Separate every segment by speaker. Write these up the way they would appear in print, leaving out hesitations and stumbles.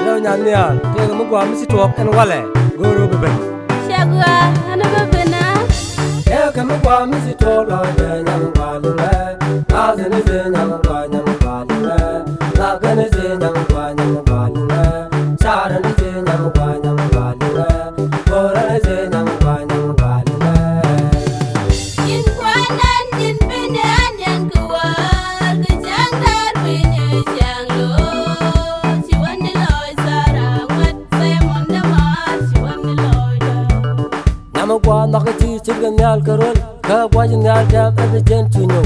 Speaker 1: do nyania te mo gwa mi sitop en wale goro bebe
Speaker 2: shagwa ana babena
Speaker 1: e ka mo gwa mi sitop la de nyam gwa lu le a ze ne ze nyam gwa lu le la ga ne ze nyam gwa lu le sa ra ne ze nyam gwa lu le ko ra ne ze nyam gwa lu le
Speaker 2: in kwanan in benan yang kuwa ke jangdar pinye janglo si wani loy sara wat se monda ma si wani loy
Speaker 1: nyam gwa na ka ti chir ga nyal karol ka gwa nyal jam e jen tunyo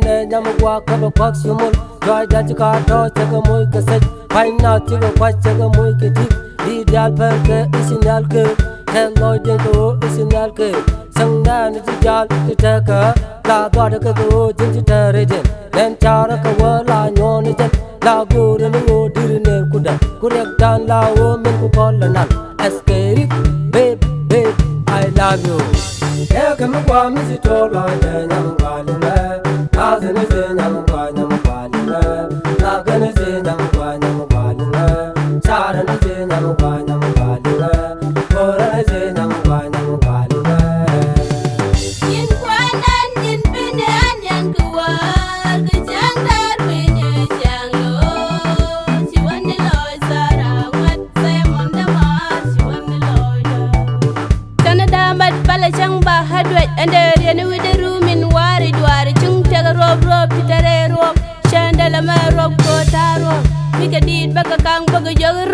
Speaker 1: ne nyam gwa ka ba kwak sumul joy da ka to che ka moy ka se pai na ti ga kwa che ka moy ke ti di dal per ke isinyal ke hello de ko isinyal ke sang da ni ti jal ti ta ka la ba da ka ko jin ti ta re den nen cha ra ka wa la nyo ni jen la go re ni go dir ne ku da ku rek dan la o men ku ko la nan askeri babe I love you e ka mo kwa mi si to la de nyam kwa lu le a ze ne ze nyam kwa lu le la ga ne ze nyam kwa lu le sa ra ne ze nyam kwa lu le ko ra ne ze nyam kwa lu le
Speaker 2: in kwanan in benan yang kuwa ke jangdar pinye janglo si wani loy sara wat se monda ma si wani loy Canada mat bala chang ba hadwet ande rieni wide rumin wari dwari chung tega rob titare rob chandala ma rob ko taro biga dit baga kang baga jogr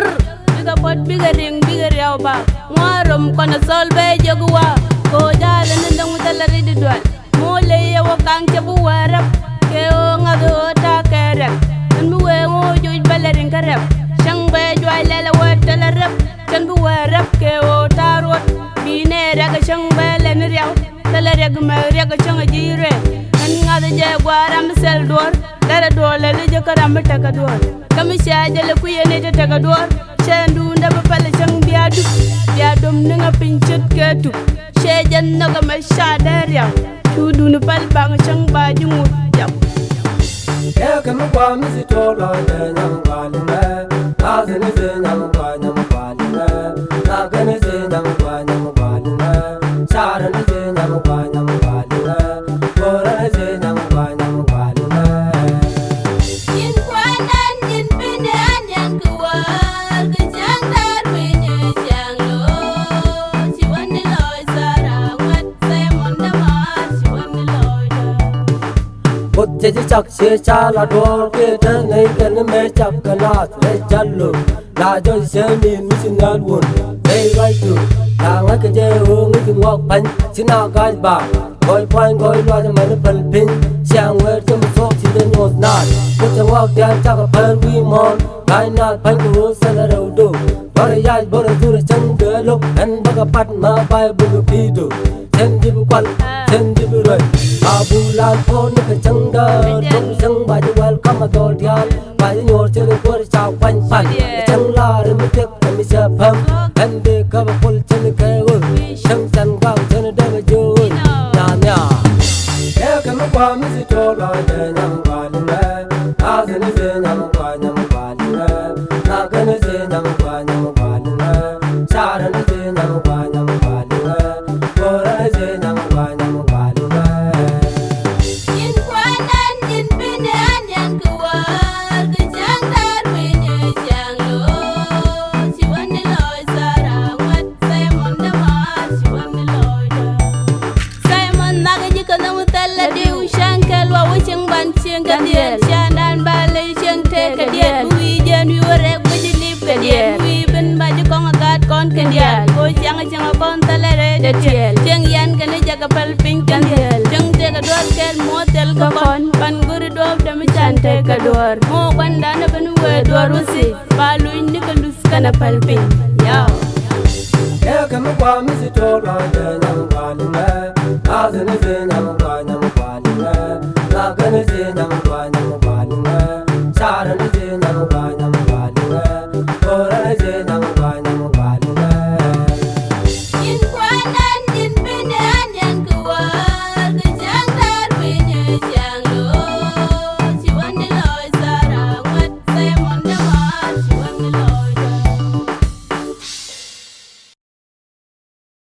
Speaker 2: biga pot biga ring biga rew ba ngwarom kono solbe jogwa ko jala nandang mutala ridi dwal mole yawa kang chabu warap ke o ngado ta kerek an mu we ngo juj balarin karep chang be jwai lela watala rap kan bu warap ke o tarot bine raga chang bele ni rew tala reg ma rega chang jire an ngada je gwaram sel dor dara dole le je karam taka dor kam shaaje le ku yene te taka dor chandu ndaba pale chang biadu biadum nga pinchet ketu shejan naga ma shader ya tudu nu pal bang chang ba jungu jam
Speaker 1: e ka mo kwa mi si to la de nyam kwa lu le a ze ne ze nyam kwa lu le la ga ne ze nyam kwa lu le sa ra ne ze nyam kwa lu le ko ra ne ze nyam kwa lu le
Speaker 2: in kwanan in benan yang kuwa ke jangdar pinye janglo si wani loy sara wat se monda ma si wani loy
Speaker 1: bot je chak se cha la dor ke ta nei kan me chap kana le jallo la jo se mi si ngal won dei right to la nga ke je ho ngi ngok pan sina ga ba goi pan goi lo ja man pal pin siang we tum so ti de no nat ko cha ngok ya cha ka pan wi mon gai na pan ko sa la ro do bor ya bor tu re chang de lok an ba ka pat ma bai bu pi do sen di bu kwal sen di bu roi abu lan po ni ka chang da tum chang ba ju welcome ma dol dial ba ju nyor che ko cha pan pan chang la re mi tek mi sa pham an de ka ba pol chen ka wo chang san ga chen da ba ju nya nya e ka mo kwa mi si to la de nyam kwa lu le a ze ne ze nyam kwa lu le la ga ne ze nyam kwa lu le sa ra ne ze nyam kwa lu le ko ra ne ze nyam kwa lu le
Speaker 2: in kwanan in benan yang kuwa ke jangdar pinye janglo si wani loy sara wat se monda ma si wani loy Simon naga jika na mutala diu shankel wa wiching ban ching kadiel shanan balay ching te kadiel wi jen wi warek bujilip kadiel wi ben baju kong agat kon kadiel ko chang chang kon talere de tiel cheng yan kane jaga pal ping kadiel cheng te ka dor kel motel ka kon pan guri dob dem chante ka dor mo banda na ben we dor usi balu ni ka lus kana pal ping yaw
Speaker 1: e ka mo kwa mi si to la de nyam kwa lu le a ze ne ze nyam kwa